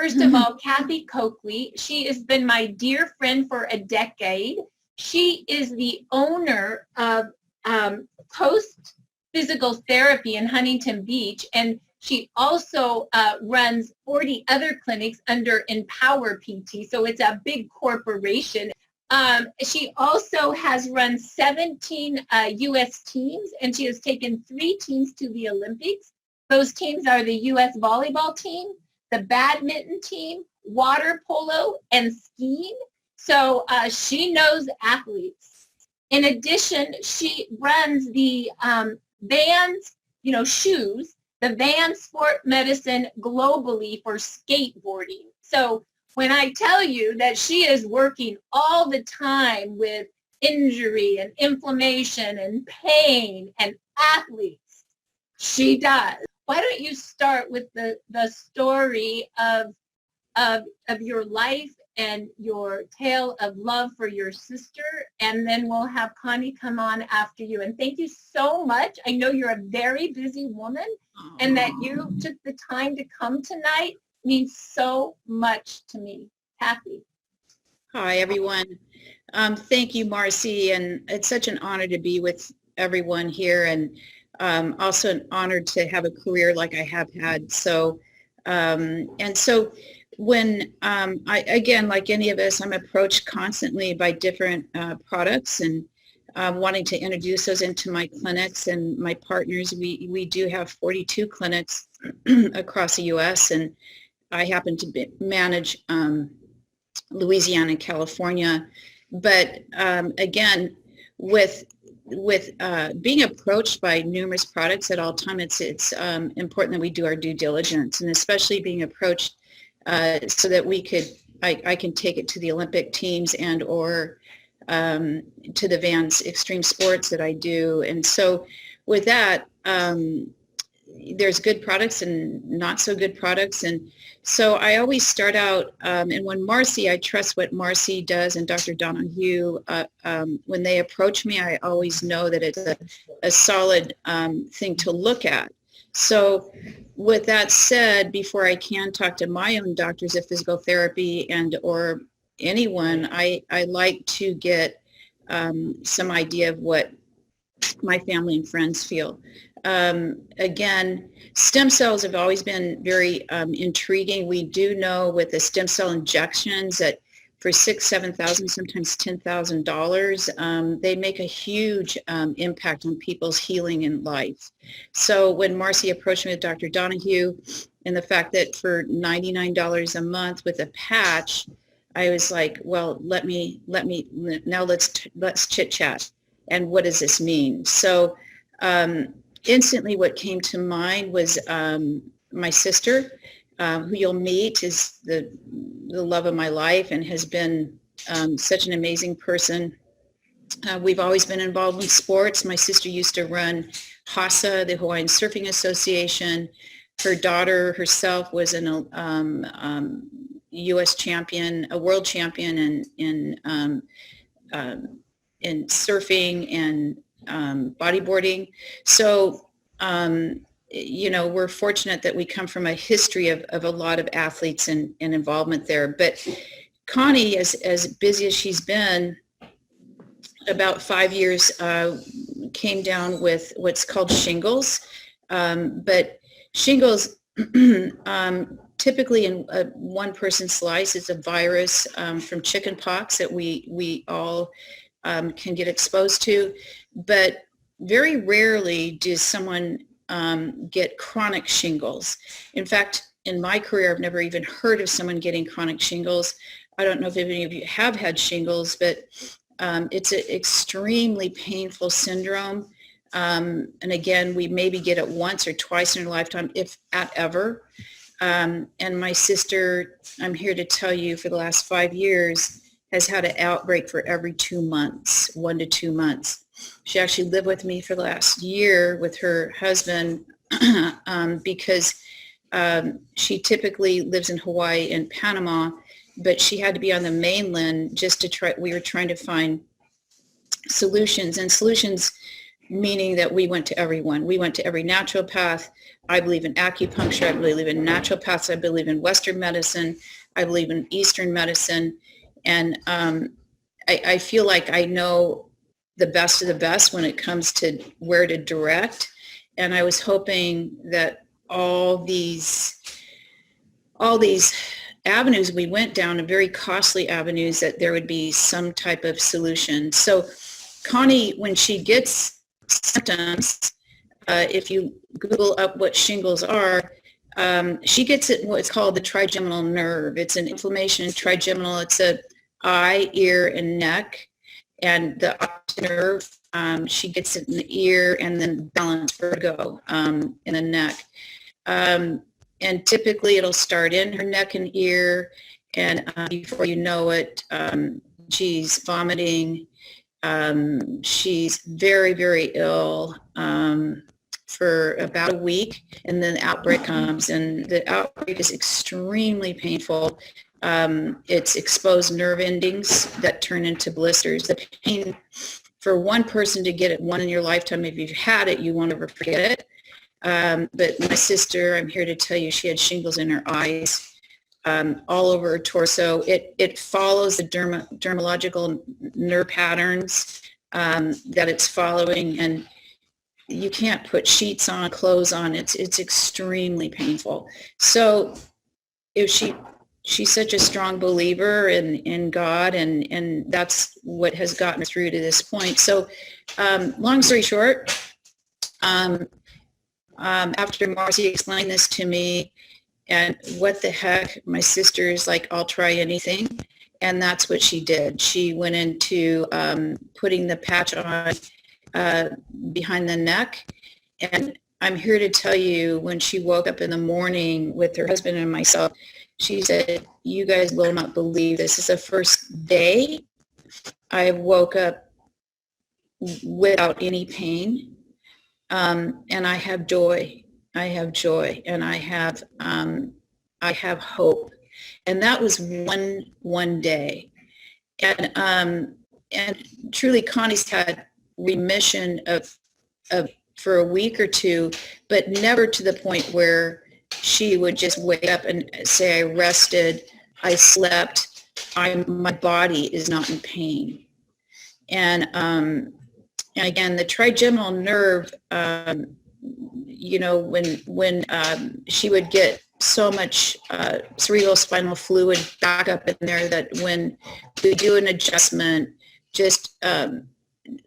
First of all, Kathy Coakley, she has been my dear friend for a decade. She is the owner of Coast Physical Therapy in Huntington Beach, and she also runs 40 other clinics under Empower PT, so it's a big corporation. She also has run 17 U.S. teams, and she has taken 3 teams to the Olympics. Those teams are the U.S. volleyball team, the badminton team, water polo, and skiing. So she knows athletes. In addition, she runs the Vans, shoes, the Vans Sport Medicine globally for skateboarding. So when I tell you that she is working all the time with injury and inflammation and pain and athletes, she does. Why don't you start with the story of your life and your tale of love for your sister, and then we'll have Connie come on after you. And thank you so much. I know you're a very busy woman, and that you took the time to come tonight means so much to me. Kathy. Hi, everyone. Thank you, Marcy, and it's such an honor to be with everyone here, and also an honor to have a career like I have had. So, when again, like any of us, I'm approached constantly by different products and wanting to introduce those into my clinics and my partners. We do have 42 clinics across the U.S., and I happen to manage Louisiana and California. But again, with being approached by numerous products at all times, it's important that we do our due diligence, and especially being approached so that I can take it to the Olympic teams and or to the Vans Extreme Sports that I do. And so with that, there's good products and not so good products. And so I always start out, and when I trust what Marcy does and Dr. Donahue, when they approach me, I always know that it's a solid thing to look at. So with that said, before I can talk to my own doctors of physical therapy and or anyone, I like to get some idea of what my family and friends feel. Again, stem cells have always been very intriguing. We do know with the stem cell injections that for $6,000, $7,000, sometimes $10,000, they make a huge impact on people's healing in life. So when Marcy approached me with Dr. Donahue and the fact that for $99 a month with a patch, I was like, well, now let's chit chat. And what does this mean? So instantly what came to mind was my sister, who you'll meet, is the love of my life and has been such an amazing person. We've always been involved with sports. My sister used to run HASA, the Hawaiian Surfing Association. Her daughter herself was an U.S. champion, a world champion in surfing and bodyboarding. So, we're fortunate that we come from a history of a lot of athletes and involvement there. But Connie, as busy as she's been, about 5 years came down with what's called shingles. But shingles, typically in one person's slice, is a virus from chicken pox that we all can get exposed to. But very rarely does someone get chronic shingles. In fact, in my career, I've never even heard of someone getting chronic shingles. I don't know if any of you have had shingles, but it's an extremely painful syndrome. And again, we maybe get it once or twice in our lifetime, if at ever. And my sister, I'm here to tell you, for the last 5 years, has had an outbreak for every 2 months, 1 to 2 months. She actually lived with me for the last year with her husband because she typically lives in Hawaii and Panama, but she had to be on the mainland just to try. We were trying to find solutions, and solutions meaning that we went to everyone. We went to every naturopath. I believe in acupuncture. I believe in naturopaths. I believe in Western medicine. I believe in Eastern medicine. And I feel like I know the best of the best when it comes to where to direct. And I was hoping that all these avenues we went down, and very costly avenues, that there would be some type of solution. So Connie, when she gets symptoms, if you Google up what shingles are, she gets it what's called the trigeminal nerve. It's an inflammation, trigeminal. It's a eye, ear, and neck. And the optic nerve, she gets it in the ear, and then balance, vertigo, in the neck. And typically it'll start in her neck and ear, and before you know it, she's vomiting. She's very, very ill for about a week, and then the outbreak comes, and the outbreak is extremely painful. It's exposed nerve endings that turn into blisters. The pain for one person to get it one in your lifetime, if you've had it, you won't ever forget it. But my sister, I'm here to tell you, she had shingles in her eyes, all over her torso. It follows the dermatological nerve patterns that it's following, and you can't put sheets on, clothes on. It's extremely painful. So if she's such a strong believer in God, and that's what has gotten her through to this point. So long story short, after Marcy explained this to me, and what the heck, my sister's like, I'll try anything. And that's what she did. She went into putting the patch on behind the neck. And I'm here to tell you, when she woke up in the morning with her husband and myself, she said, you guys will not believe this. This is the first day I woke up without any pain. And I have joy. I have joy, and I have hope. And that was one day. And truly, Connie's had remission of for a week or two, but never to the point where she would just wake up and say, I rested, I slept, my body is not in pain. And again, the trigeminal nerve, when she would get so much cerebral spinal fluid back up in there that when we do an adjustment, just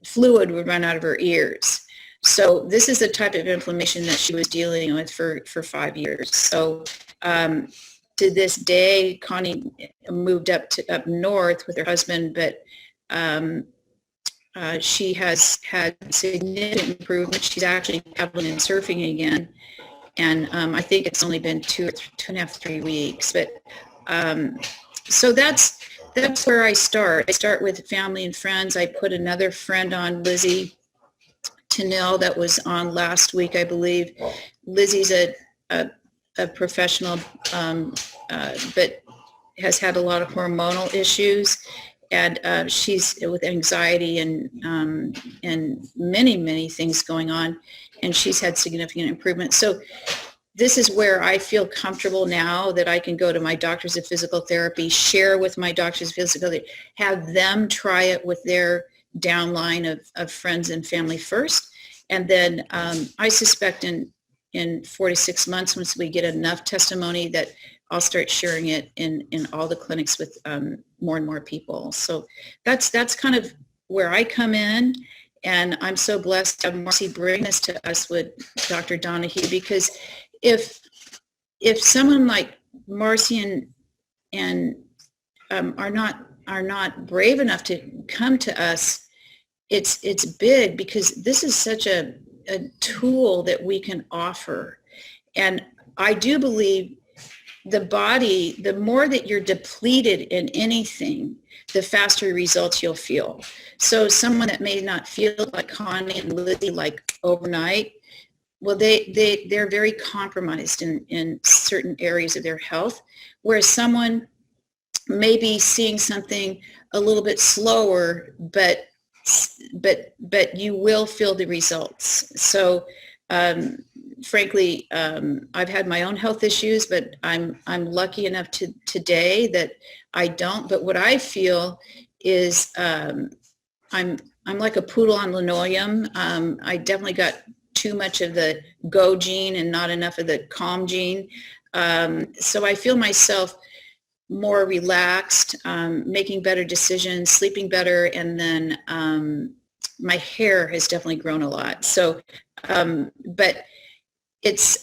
fluid would run out of her ears. So this is the type of inflammation that she was dealing with for 5 years. So to this day, Connie moved up north with her husband, but she has had significant improvement. She's actually paddling and surfing again. And I think it's only been 2.5, 3 weeks. But so that's where I start. I start with family and friends. I put another friend on, Lizzie Tennell, that was on last week, I believe. Lizzie's a professional, but has had a lot of hormonal issues. And she's with anxiety and many, many things going on, and she's had significant improvement. So this is where I feel comfortable now that I can go to my doctors of physical therapy, share with my doctors of physical therapy, have them try it with their downline of friends and family first. And then I suspect in 4 to 6 months, once we get enough testimony, that I'll start sharing it in all the clinics with more and more people. So that's kind of where I come in, and I'm so blessed to have Marcy bring this to us with Dr. Donahue, because if someone like Marcy and are not brave enough to come to us, it's big, because this is such a tool that we can offer. And I do believe the body, the more that you're depleted in anything, the faster results you'll feel. So someone that may not feel like Connie and Lizzie like overnight, well, they're very compromised in certain areas of their health, whereas someone may be seeing something a little bit slower, but but you will feel the results. So frankly, I've had my own health issues, but I'm lucky enough today that I don't. But what I feel is I'm like a poodle on linoleum. I definitely got too much of the go gene and not enough of the calm gene. So I feel myself more relaxed, making better decisions, sleeping better, and then my hair has definitely grown a lot. So, but it's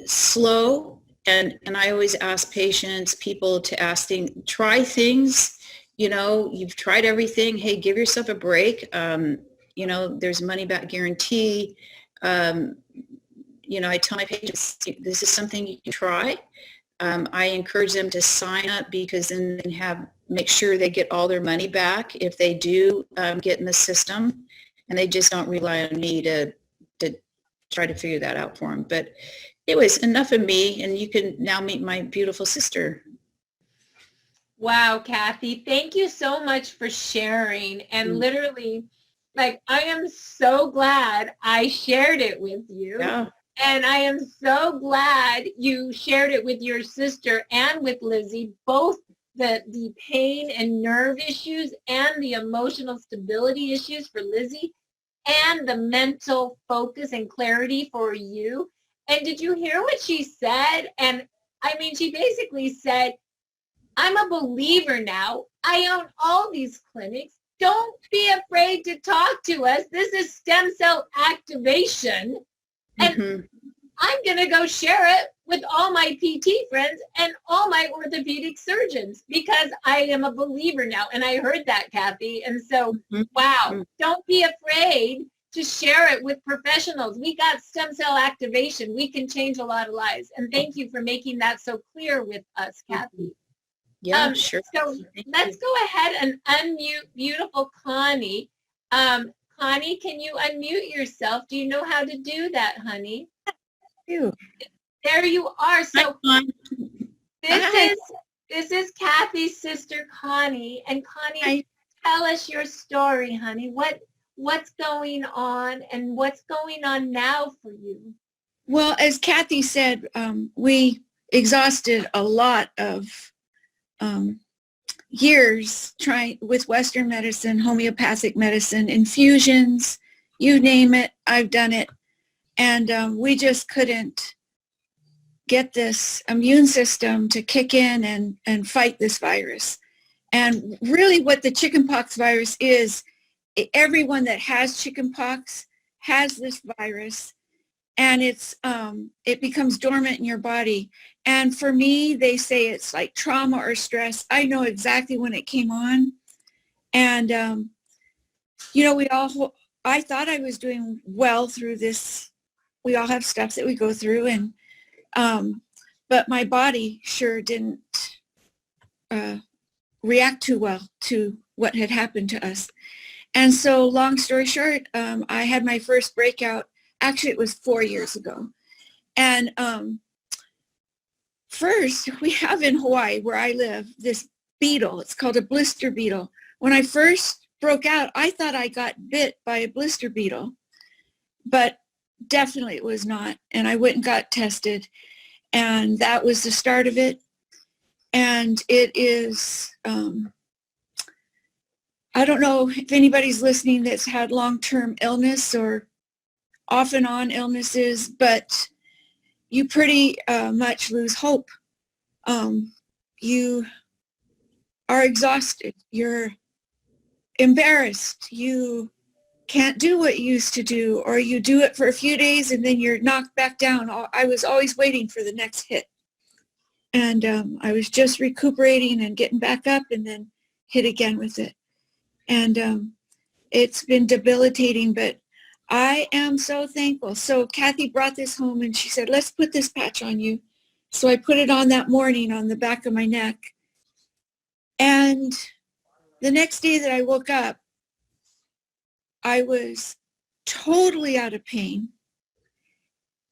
slow, and I always ask people to ask things, try things. You know, you've tried everything. Hey, give yourself a break. You know, there's money back guarantee. You know, I tell my patients, this is something you can try. I encourage them to sign up because then they can make sure they get all their money back if they do get in the system, and they just don't rely on me to try to figure that out for them. But anyways, enough of me, and you can now meet my beautiful sister. Wow, Kathy, thank you so much for sharing. And literally, like, I am so glad I shared it with you. Yeah. And I am so glad you shared it with your sister and with Lizzie, both the pain and nerve issues and the emotional stability issues for Lizzie and the mental focus and clarity for you. And did you hear what she said? And I mean, she basically said, I'm a believer now. I own all these clinics. Don't be afraid to talk to us. This is stem cell activation. And Mm-hmm. I'm going to go share it with all my PT friends and all my orthopedic surgeons because I am a believer now. And I heard that, Kathy. And so, wow, don't be afraid to share it with professionals. We got stem cell activation. We can change a lot of lives. And thank you for making that so clear with us, Kathy. Yeah, sure. So let's go ahead and unmute beautiful Connie. Connie, can you unmute yourself? Do you know how to do that, honey? There you are. So this is Kathy's sister, Connie. And Connie, tell us your story, honey. What's going on and what's going on now for you? Well, as Kathy said, we exhausted a lot of years trying with Western medicine, homeopathic medicine, infusions, you name it, I've done it. And we just couldn't get this immune system to kick in and fight this virus. And really what the chickenpox virus is, everyone that has chickenpox has this virus, and it becomes dormant in your body. And for me, they say it's like trauma or stress. I know exactly when it came on. And, you know, I thought I was doing well through this. We all have stuff that we go through, and but my body sure didn't react too well to what had happened to us. And so long story short, I had my first breakout. Actually, it was 4 years ago. And first, we have in Hawaii, where I live, this beetle. It's called a blister beetle. When I first broke out, I thought I got bit by a blister beetle, but definitely it was not. And I went and got tested, and that was the start of it. And it is, I don't know if anybody's listening that's had long-term illness or off and on illnesses, but you pretty much lose hope. You are exhausted. You're embarrassed. You can't do what you used to do, or you do it for a few days and then you're knocked back down. I was always waiting for the next hit. And I was just recuperating and getting back up and then hit again with it. And it's been debilitating, but I am so thankful. So Kathy brought this home and she said, let's put this patch on you. So I put it on that morning on the back of my neck. And the next day that I woke up, I was totally out of pain.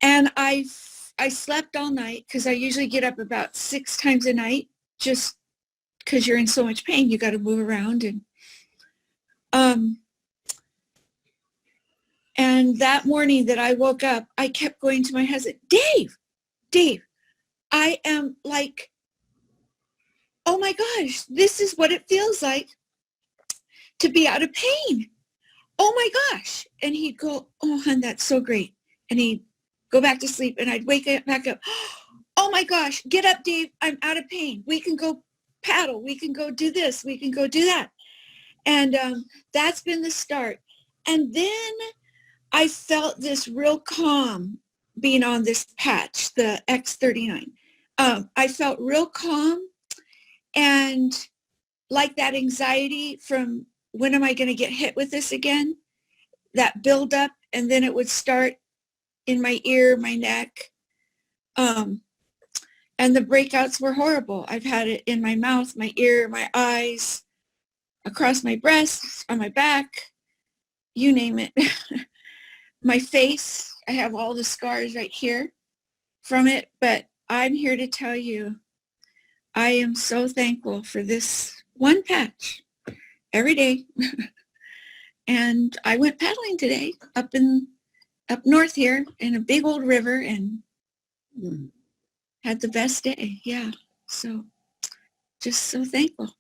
And I slept all night because I usually get up about 6 times a night just because you're in so much pain. You got to move around. And And that morning that I woke up, I kept going to my husband, Dave, I am like, oh my gosh, this is what it feels like to be out of pain. Oh my gosh. And he'd go, oh, hon, that's so great. And he'd go back to sleep and I'd wake up back up. Oh my gosh, get up, Dave. I'm out of pain. We can go paddle. We can go do this. We can go do that. And that's been the start. And then I felt this real calm being on this patch, the X39. I felt real calm and like that anxiety from when am I going to get hit with this again? That build up, and then it would start in my ear, my neck. And the breakouts were horrible. I've had it in my mouth, my ear, my eyes, across my breasts, on my back, you name it. My face, I have all the scars right here from it, but I'm here to tell you, I am so thankful for this one patch every day. And I went paddling today up north here in a big old river and had the best day. Yeah. So just so thankful.